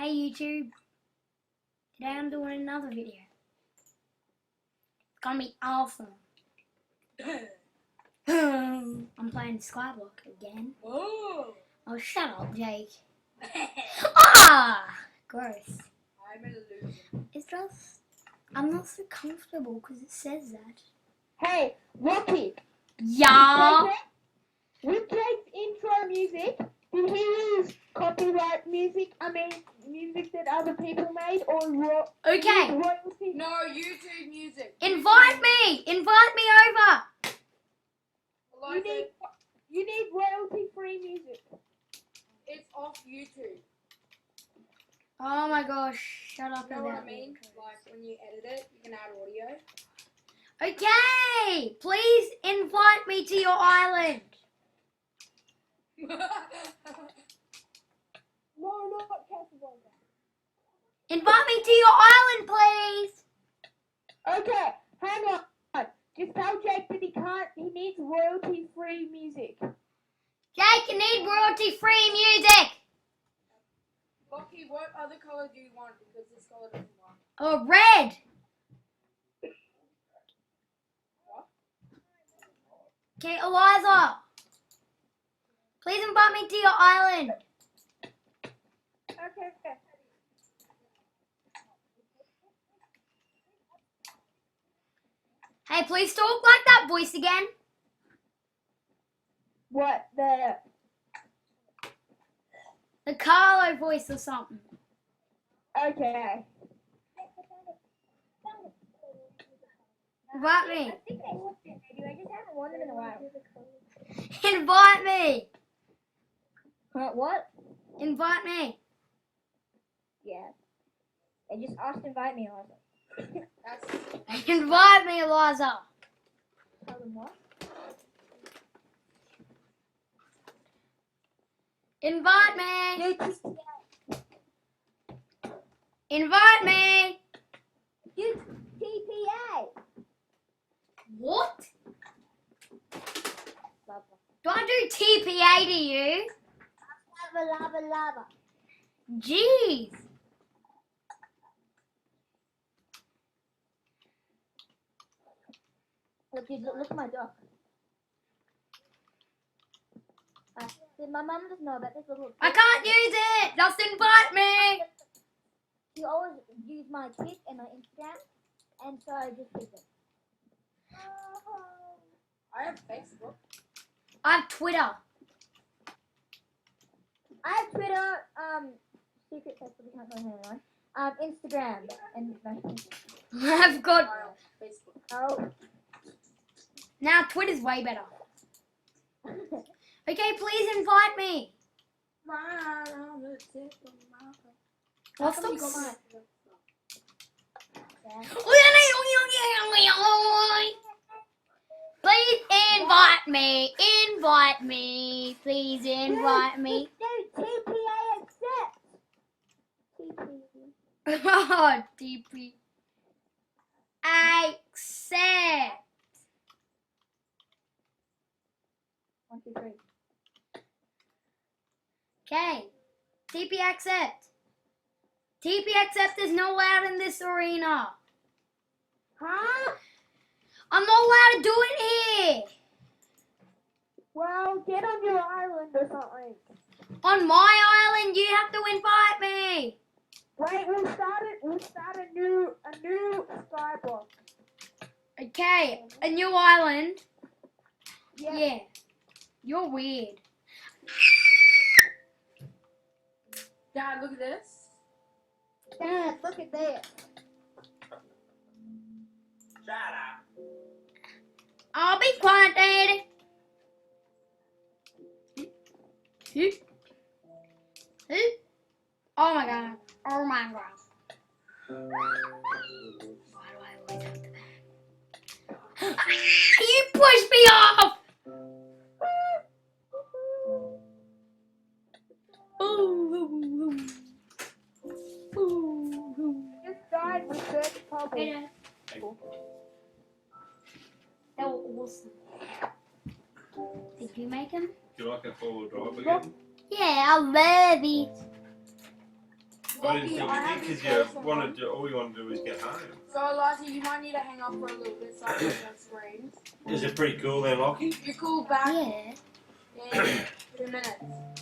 Hey YouTube, today I'm doing another video. It's gonna be awesome. I'm playing Skyblock again. Oh, Shut up, Jake. Ah! Gross. I'm an illusion. It's just, I'm not so comfortable because it says that. Hey, Rocky. Yeah! With Jake's intro music, did he use copyright music? I mean, music that other people made, or Okay, royalty? No, YouTube music. invite me! Invite me over! You need royalty-free music. It's off YouTube. Oh my gosh, shut up You know what I about mean? it. Like when you edit it, you can add audio. Okay, please invite me to your island. No, not Casablanca. Invite me to your island, please. Okay, hang on. Just tell Jake that he needs royalty-free music. Jake, you need royalty-free music. Lucky, what other color do you want? Because this color doesn't want. Oh, red. What? Okay, Eliza. Please invite me to your island. Okay. Hey, please talk like that voice again. What, The Carlo voice or something. Okay. Invite me. I think they watched it, maybe. I just haven't worn them in a while. Invite me. What? Invite me. Yeah. They just asked to invite me, also. That's Invite me, Eliza. Tell them what? Invite me. Invite me. Use TPA. What? Lava. Do I do TPA to you? Lava. Jeez. Look, dude, look at my dog. My mum doesn't know about this little. I can't use it. Just invite me. She always use my pic and my Instagram, and so I just picked it. I have Facebook. I have Twitter. I have Twitter, secret Facebook account, no, Instagram, and I've got. I have Facebook. oh. Now Twitter's way better. Okay, please invite me. Right on the tip of my tongue. What's How come you the- got mine? Please invite me. Invite me. Please invite me. Dude, TPA accept. TPA. Oh, DP. Accept. 1, 2, 3. Okay. TP accept. TP accept is not allowed in this arena. Huh? I'm not allowed to do it here. Well, get on your island or something. On my island, you have to invite me. Wait, we'll start a new skyblock. Okay, a new island. Yeah. Yeah. You're weird. Dad, look at this. Dad, look at this. Shut up. I'll be quiet, Daddy. Oh my god. Oh my god. Why do I always have to back? You pushed me off! Just died with 30 bubbles. Hey, Dad. That was awesome. Did you make them? Do you like a 4-wheel drive again? Yeah, I love it. I didn't think I you have did this because awesome you wanted one. to. All you want to do is get home. So, Elijah, you might need to hang up for a little bit so I can get screens. Is it pretty cool then, Lockie? You're cool back. Yeah. In 2 minutes.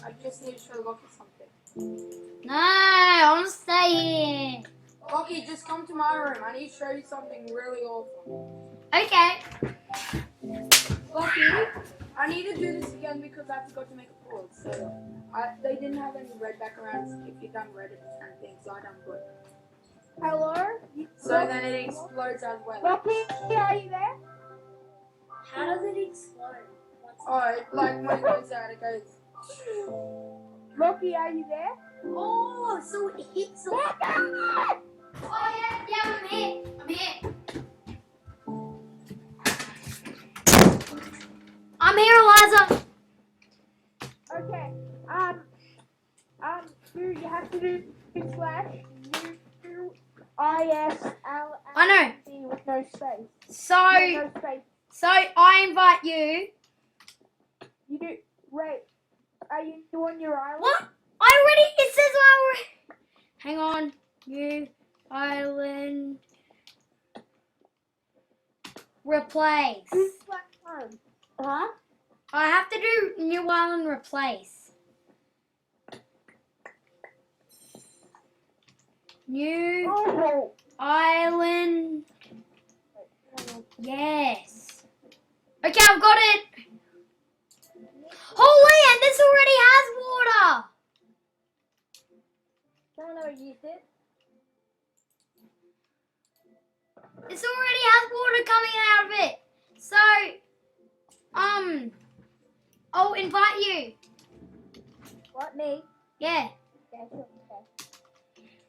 I just need to show Lockie something. No, I want to stay here. Lockie, just come to my room. I need to show you something really awesome. Okay. Lockie, I need to do this again because I forgot to make a pause. So, they didn't have any red backgrounds if you've done Reddit and things, so I done good. Hello? So then it explodes as well. Rocky, are you there? How does it explode? Oh, like when it goes out, it goes. Rocky, are you there? Oh, so it hits the... Oh, yeah, I'm here. I'm here, Eliza. Okay. You have to do slash ISL I know. with no space. So No space. I invite you. You do. Wait. Are you on your island? What? It says I already. Hang on. New island. Replace. Do slash home. Huh? I have to do new island replace. New Oh. island. Yes. Okay, I've got it. Holy, and this already has water. Someone ever used it? This already has water coming out of it. So, I'll invite you. What, me? Yeah. Okay, sure.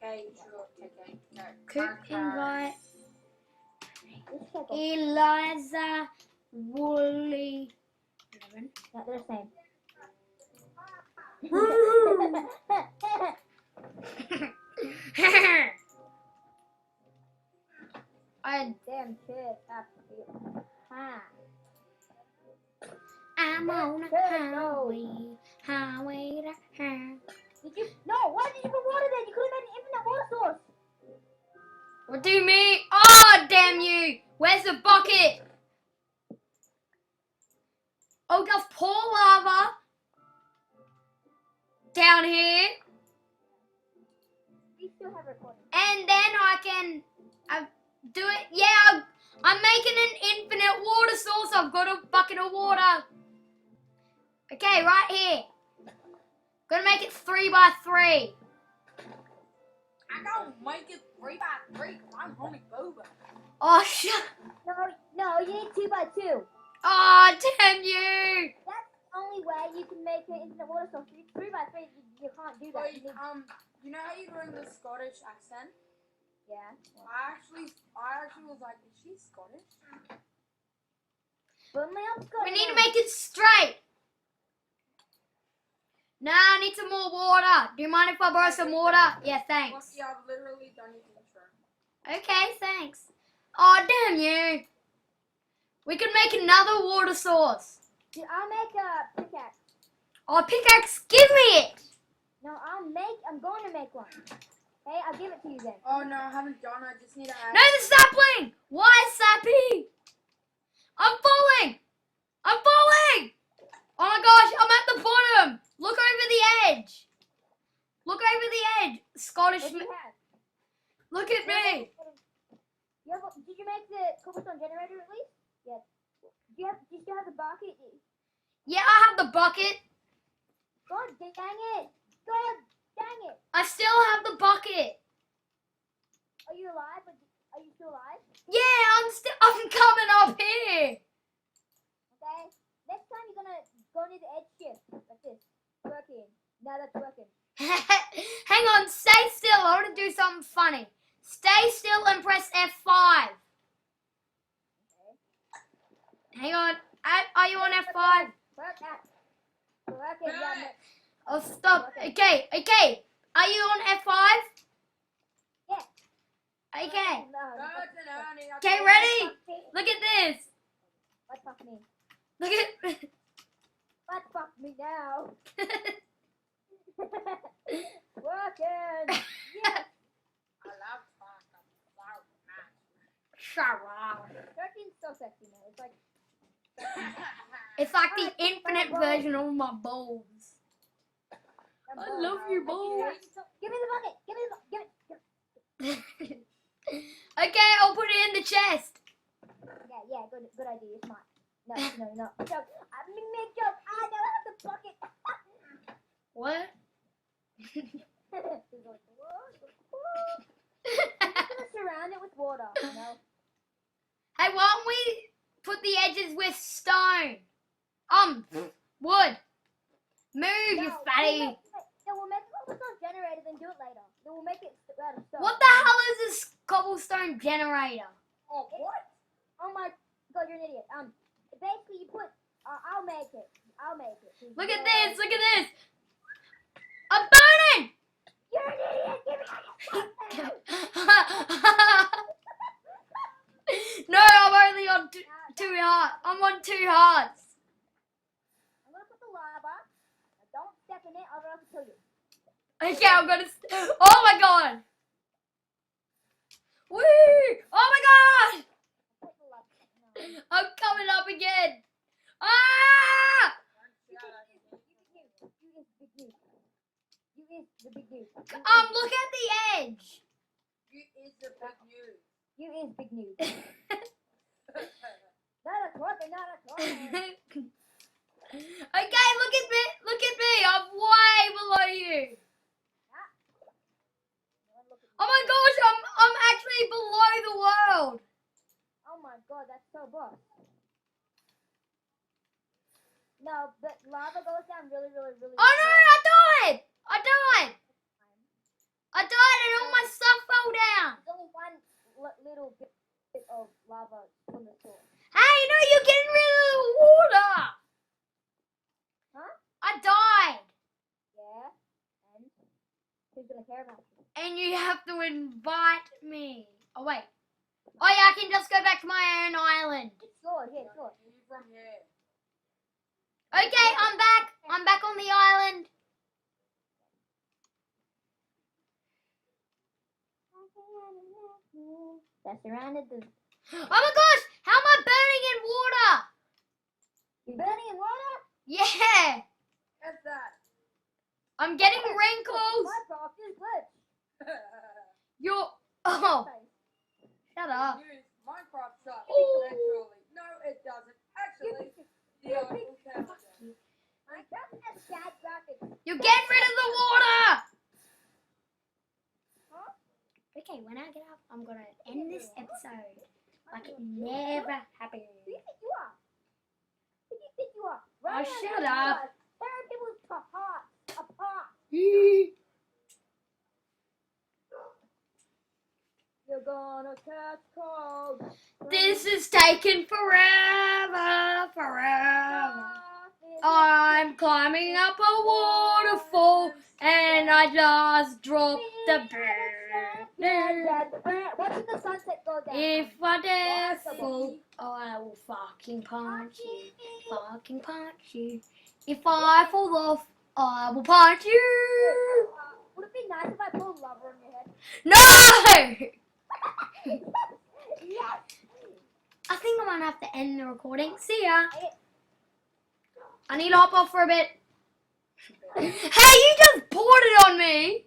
Okay, sure. Okay. Cook invite Just check it. Eliza Woolley. 11. Yeah, they're the same. I Damn shit. Huh. I'm on a highway to hell. Did you? No, why did you put water there? You could have made an infinite water source. What do you mean? Oh, damn you! Where's the bucket? Oh, just pour lava down here, We still have recording. and then I can do it. Yeah, I'm making an infinite water source. I've got a bucket of water. Okay, right here. Gonna make it 3 by 3. I don't make it 3 by 3 because I'm homie booba. Oh, shit. No, you need 2 by 2. Oh, damn you. That's the only way you can make an infinite water source. 3 by 3, you can't do that. Wait, You need, you know how you're doing the Scottish accent? yeah. I actually was like, is she Scottish? But my arm's got We need to make it straight. Nah, I need some more water. Do you mind if I borrow some water? Yeah, thanks. Yeah, I've literally done your intro. Okay, thanks. Oh, damn you. We could make another water source. Dude, I'll make a pickaxe. Oh, pickaxe, give me it. No, I'm going to make one. Okay, I'll give it to you then. Oh no, I haven't done. I just need to add. No, the sapling. Why, Sappy? I'm falling. Oh my gosh, I'm at the bottom. Look over the edge. Scottish. What do you have? Look at me. Did you make the cobblestone generator at least? Yes. Do you still have the bucket? Yeah, I have the bucket. God dang it! I still have the bucket. Are you alive? Are you still alive? Yeah, I'm coming up here. Okay. Next time you're gonna go near the edge shift like this. Working. Now that's working. Hang on, stay still. I want to do something funny. Stay still and press F5. Hang on. Are you on F5? Working. Yeah. Oh, stop. Okay. Are you on F5? Yeah. Okay. No. Okay, ready? Look at this. What fuck me? Look at. What fuck me now? Working. It's like the infinite version of my balls. I love your balls. Give me the bucket. Give me the bucket. Okay, I'll put it in the chest. Yeah, good idea. It's mine. No. Joke. I mean, make joke. I don't have the bucket. What? He's like, what? I'm just gonna surround it with water, you know? Hey, why don't we put the edges with stone? Wood. Move, you fatty. We'll make a cobblestone generator, then do it later. Then we'll make it out of stone. What the hell is this cobblestone generator? Oh, what? Oh my god, you're an idiot. Basically you put, I'll make it. Look at this, look at this. I'm burning! You're an idiot, give me No, I'm only on two hearts. I'm on 2 hearts. I'm gonna put the lava. Now don't step in it, I'll have to kill you. Okay, I'm gonna. Oh my god! Woo! Oh my god! Put the lava. No. I'm coming up again. Ah! You is the big news. Look at the edge. You is the big news. You is big news. Not a talking. Okay, look at me. Look at me. I'm way below you. Oh my gosh, I'm actually below the world. Oh my god, that's so boss. No, but lava goes down really. Oh no, I died. I died and all my stuff fell down. There's only one little bit of lava from the source. Hey, no, you're getting rid of the water. Huh? I died. Yeah. And who's gonna care about you? And you have to invite me. Oh, wait. Oh, yeah, I can just go back to my own island. It's yours, yeah, it's yours. You from here. Okay, I'm back. I'm back on the island. That surrounded the. Oh my gosh, how am I burning in water? You're burning in water? Yeah, What's that? I'm getting wrinkles. Minecraft is glitch. You're, oh, shut up. News. Minecraft sucks. Ooh. Literally. No, it doesn't. Actually, the Eiffel Tower does. Minecraft has bad graphics. You're getting rid of the water. Huh? Okay, when I get up, I'm going to end this episode like it never happened. Who do you think you are? Who do you think you are? Oh, around shut here, up. tearing people's hearts apart. You're gonna catch cold. This is taking forever. I'm climbing up a waterfall and I just dropped the bird. Watching the sunset go down. If I dare fall, I will fucking punch you. If I fall off, I will punch you. Would it be nice if I pulled lava on your head? No! Yes! I think I'm gonna have to end the recording. See ya. I need to hop off for a bit. Hey, you just poured it on me.